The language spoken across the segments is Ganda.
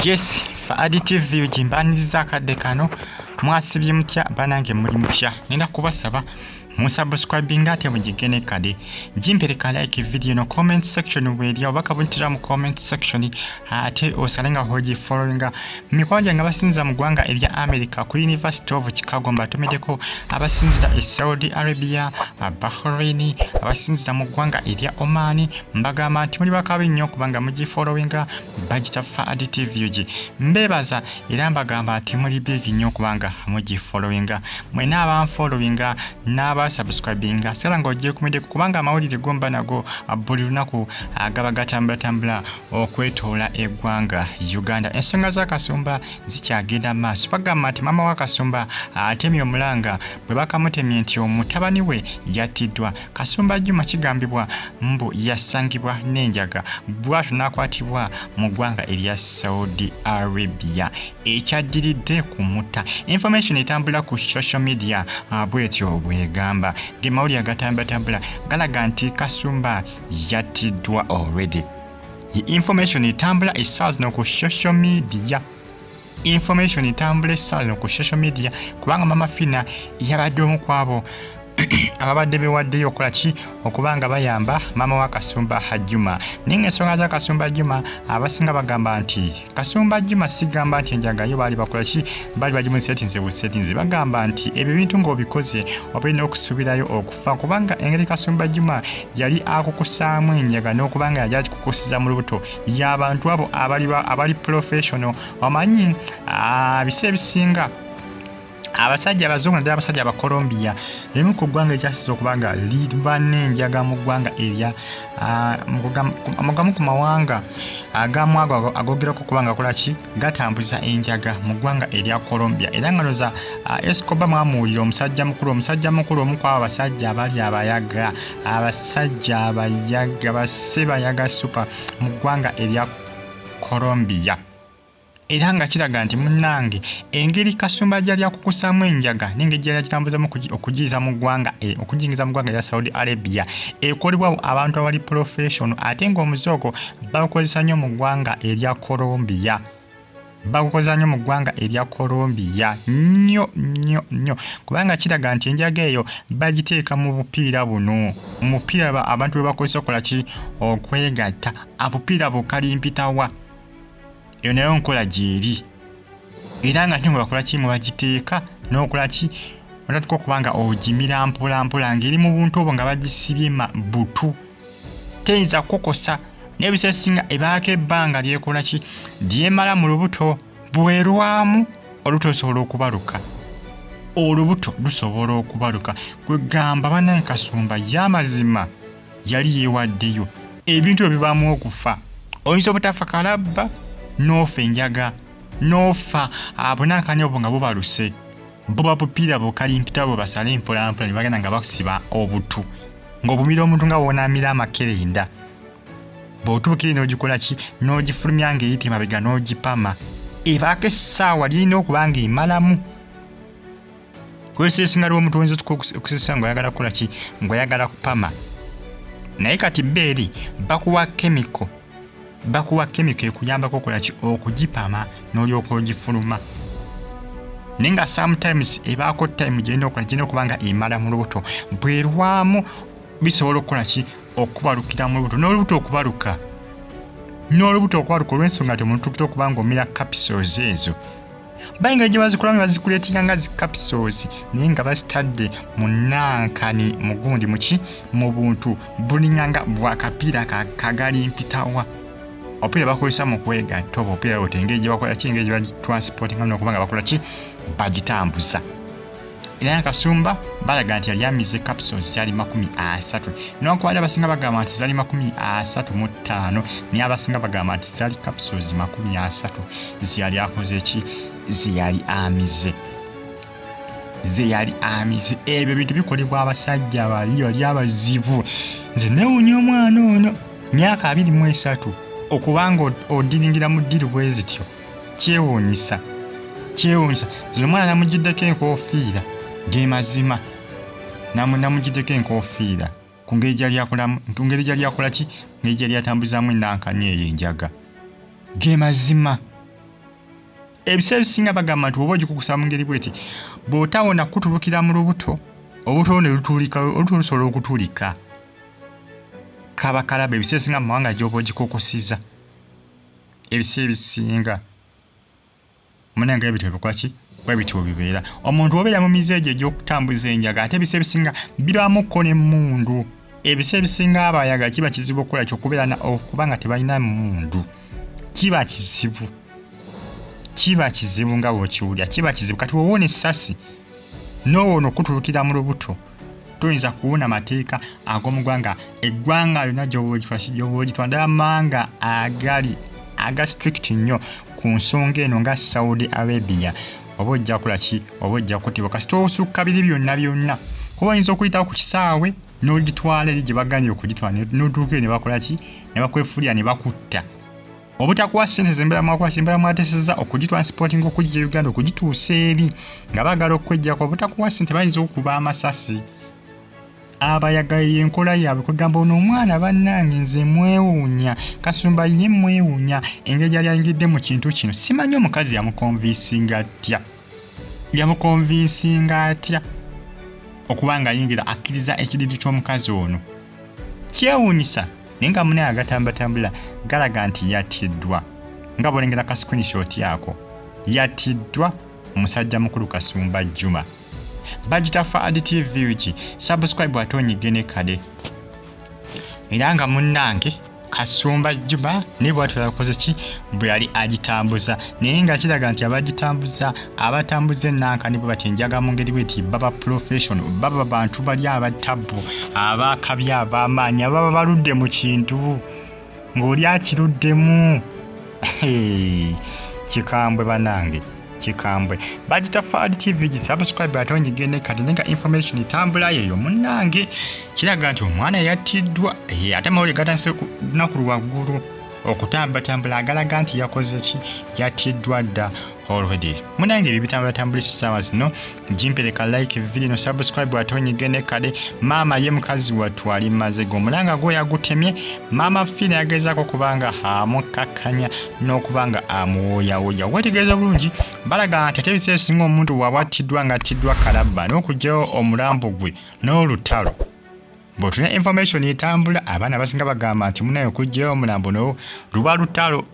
Yes, fa additive ujimbaniriza akadde kano mwasibye mutya banange muri mutya nina kubasaba musubscribing ate mugigene kade jimpereka like video no comment section weri obaka buntira mu comment section ate osalenga hoji followinga mikwanja nga basinza mu gwanga erya America ku University of Chicago mbatomedeko abasinzira e Saudi Arabia, Bahrain, abasinzira mu gwanga erya Oman mbagamba nti muri bakabi nnyo kubanga mugi followinga bagita fa additive uji mbebaza era mbagamba ati muri big nnyo kubanga mugi followinga mwena aba followinga n'aba subscribing sala ngoje kumede kubanga amawulire gomba nago buli lunaku agaba gatambula okwetola eggwanga Uganda. Ensonga za Kasumba zikyagenda maaso bagamba nti maama wa Kasumba atemye omulanga bwe bakamutemye nti omutabani we Atiddwa. Kasumba Juma kigambibwa mbu yasangibwa n'enjaga bw'atyo n'akwatibwa mu ggwanga erya Saudi Arabia ekyaddiridde kumuta. Information etambula ku social media bwetyo bwegamba gemawuli agatambula galaga nti Kasumba Atiddwa already. Information etambula esazi no ku social media. Information etambula esazi no ku social media kubanga mama Fina yabadde omu kwabo ababadde bewaddeyo okulaki okubanga bayamba maama wa Kasumba Juma. Ninga ensonga za Kasumba Juma abasinga bagamba nti Kasumba Juma sigamba nti enjaga yo bali bakolaki bali bagimu settings bagamba nti ebyo bintu ng'obikoze obalina okusubirayo okufa kubanga engeri Kasumba Juma yali akukusaamu enjaga n'okubanga yali akikukusiza mu lubuto y'abantu abo abali professional omanyi bise ebisinga abasajja abazungu naddala abasajja abakolombia emu ku ggwanga ekyasiza okubanga liba n'enjaga mu ggwanga erya mugamu ku mawanga agamu ago agogerako kubanga kolaki gatambuza enjaga mu ggwanga erya Colombia era nga noza Escobar mwamuwulira omusajja mukulu omu kwabo abasajja abali abayaga abasajja abayaga basebayaga super mu ggwanga erya Colombia. Era nga kiraga nti munnange engeri Kasumba gyali akukusaamu enjaga n'engeri gyali agitambuzamu okugiyiza mu ggwanga okugiyingiza mu ggwanga ya Saudi Arabia ekolebwa abantu abali professional ate ng'omuzoogo bagukozesa nnyo mu ggwanga erya Colombia. Bagukozesa nnyo mu ggwanga erya Colombia nnyo kubanga kiraga nti enjaga eyo bagiteeka mu bupiira buno. Omupiira abantu bwe bakozesa okolaki okwegatta abupiira bukalimpitawa eyo nayo nkola gyeri era nga timwe bakola ki mubagiteeka n'okola ki olatuka okubanga ogimira mpolampola ngeri mu buntu obwo nga bagisibye butu teyinza kukosa n'ebisesinga ebaako ebbanga lyekola ki lyemala mu lubuto bwerwamu olubuto lusobola okubaluka kwegamba banaye Kasumba y'amazima yali yeewaddeyo ebintu ebyo bibaamu okufa oyinza obutafa Kalaba nofa enjaga nofa abonankanya obwo nga bubaluse buba bupiira bukalimpita bwe basale mpolampola ne bagenda nga bakusiba obutu ng'obumira omuntu nga wonaamira amakerenda bw'otuukire n'ogikola ki n'ogifulumya ng'eyita emabega n'ogipama ebaako essaawa lirina okuba nga emalamu kweseesinga lw'omuntu oyinza okusesa ng'oyagala kukola ki ng'oyagala kupama naye kati beeri bakuwa kemiko ekuyambako okola ki okugipama n'olyoka ogifuluma nenga sometimes ebaako time gyenda okuba nga emala mu lubuto bwerwamu bisobola okukola ki okubalukira mu lubuto n'olubuto okubaluka olw'ensonga nti omuntu tukita okuba nga omira capsules ezo bayinga gye bazikulamu bazikuleetinga nga zi capsules naye nga bazitadde mu nankani mugundi mu buntu bulinga nga bwakapiira kagalimpitawa opiira bakozesa mu kwegatta oba opiira otengeri gye bakola ki engeri gye bagitransportinga n'okuba nga bakola ki bagitambuza. Era Kasumba balaga nti yali amize capsules zali 30 n'okubaali abasinga bagamba nti zali 35 naye abasinga bagamba nti zali capsules 30 zeyali akoze ki zeyali amize ebyo bintu bikolebwa abasajja bali abazibu. Nze newunya omwana ono myaka 23 okubanga odiringira mu ddiru bwe zityo kyewuunyisa zino omwana namugiddeko enkofiira gemazima namugiddeko enkofiira ku ngeri gyali akola ki ngeri gyali atambuzamu enankani eyo enjaga gemazima ebiseera ebisinga bagamba nti oba ogikukusa mu ngeri bweti bw'otawona kutulukira mu lubuto obuto ne lutulika olusobola okutulika kaba kalaba ebiseera ebisinga mu mawanga gy'oba ogikukusiza ebiseera ebisinga munange ebitabo bikwaki bwebityo bibeera omuntu obeera mu mizeejo egy'okutambuza enjaga ate ebiseera ebisinga bibamukko n'emmundu ebiseera ebisinga abayaga kiba kizibu okukola kyokubeera okuba nga tebalina mmundu kiba kizibu nga bw'okiwulya kiba kizibu kati wowoona essasi n'owoona okutulukira mu lubuto toyinza kuwona amateeka ag'omu ggwanga eggwanga lyonna gy'oba ogitwala amanga aga strict nnyo ku nsonga eno nga Saudi Arabia oba ojja kukola ki oba ojja kutibwa kasita osukka biri byonna kuba oyinza okuyitawo ku kisaawe n'ogitwala eri gye baganira okugitwala n'otuuka ne bakola ki ne bakwefuulira ne bakutta obutakuwa ssente zembera mwateseza okugitransporting okugija Uganda okugituusa eri nga baagala okwejjako obutakuwa ssente bayinza okuba amasasi abayagaye enkola yaabwe kugamba ono omwana bannange nze mwewuunya Kasumba ye mwewuunya engeri yali ayingidde mu kintu kino simanyi omukazi yamukonvinsinga atya okuba nga ayingira akkiriza ekididi ky'omukazi ono kyewuunyisa naye nga munaye agatambatambula galaga nti yatiddwa nga bwolengera ka screenshot yako yatiddwa Musajja mukulu Kasumba Juma Bagita Fadi TV wiki subscribe atonyige ne kade era nga munnange Kasumba Juma ne bw'atyo yakoze ki bwe yali agitambuza naye nga kiraga nti abatambuze nanka nibo batenjaga mu ngeri bweti baba professional baba bantu bali abatabbu Akabye abamaanyi baba baludde mu kintu ng'oli akiruddemu kikambwe banange kikambwe Bagita Fadi TV subscribe atonyige ne kade nenga information itambula yeyo munnange kiraga nti omwana yatiddwa ate mawulire gatandise lunaku lwaggulu okutambatambula agalaga nti yakoze ki yatiddwa dda already munnange ebyo bitambula essaawa zino gimpereka like video no subscribe atonyige ne kade maama ye mukazi wattu ali mazega omulanga gwe yagutemye maama fina yagezaako kubanga amukakkanya n'okubanga amuwooyawooya wetegereza bulungi balaga nti ate ebiseera ebisinga omuntu wabwattiddwa nga attiddwa Kalaba n'okugyayo omulambo gwe n'olutalo bw'otulina information etambula abaana basinga bagamba nti munaye okugyayo omulambo no luba lutalo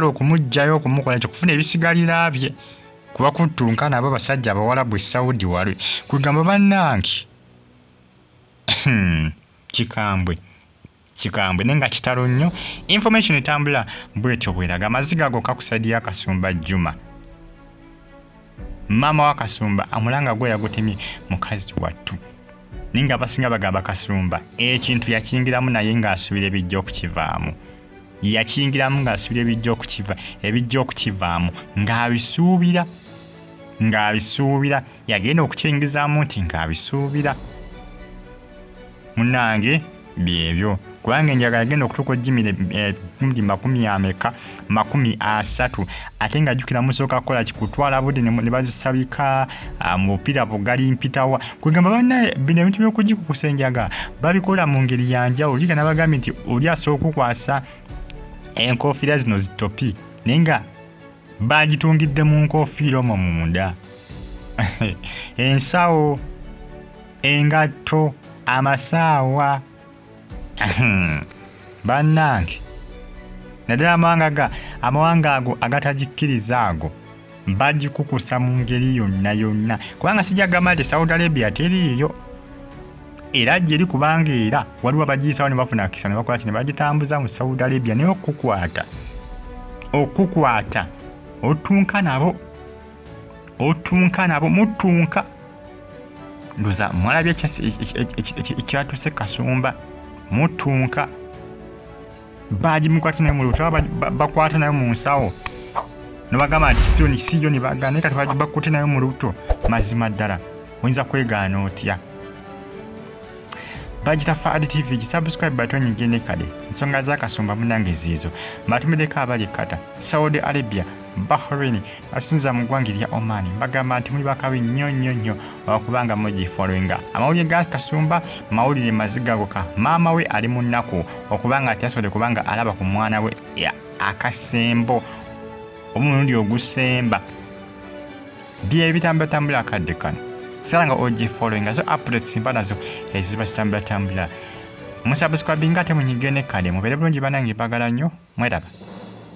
okumuggyayo okumukola ekyo kufuna ebisigalira bye kuba kuttunka nabo basajja abawalabu e Saudi walwe kugamba bannange kikambwe nenga kitalo nnyo information etambula bwetyo bweraga Amaziiga go kakusaidia Kasumba Juma maama wa Kasumba amulanga gwe yagutemye mukazi Wattu ninga abasinga bagamba Kasumba ekintu yakingiramu naye ng'asubira ebijja okukivaamu ebijja okukivaamu ng'abisuubira yagenda okukyengezaamu nti ng'abisuubira munnange byebyo kubanga enjaga yagenda okutuuka ojjimire 30 ate ng'ajjukira musooka kukola kikutwala budde ne bazisabika mu bupiira bugali mpitawa kugamba bannaye bino ebintu by'okugikukusa enjaga babikola mu ngeri yanjawulo liga nabagambye nti oli asooka okukwasa enkofiira zino zitopi naye nga bagitungidde mu nkofiira omwo munda ensawo engatto amasaawa bannange naddala amawanga ago agatagikkiriza ago bagikukusa mu ngeri yonna kubanga sijja gamba nti Saudi Arabia teriiyo era gyeri kubanga era waliwo abagiyisawo ne bafuna kisa ne bakola kino bagitambuza mu Saudi Arabia naye okukwata otunka nabo mutunka ndoza mwalabye ekyatuse Kasumba mutunka bagimukwata naye mu luto bakwata naye mu nsawo nobagamba nti siyo ne bagana naye kati bakutte naye mu luto mazima ddala oyinza kwegaana otya Bagita Fadi TV subscribe batonyige ne kade ensonga za Kasumba munnange ziizo mbatumireko abali kata Saudi Arabia Bahrain asinza mu ggwanga lya Oman bagamba nti muli bakabi nnyo okubanga mugifollowinga amawulire ga Kasumba mawulire maziga goka maama we ali mu nnaku okubanga ati asobole kubanga alaba ku mwana we akasembo omulundi ogusemba bye bitambula akadde kano sanga ogifollowinga zo updates simba nazo eziba zitambula musubscribinga ate munyige ne kale mubeere bulungi banange bagala nnyo mweraba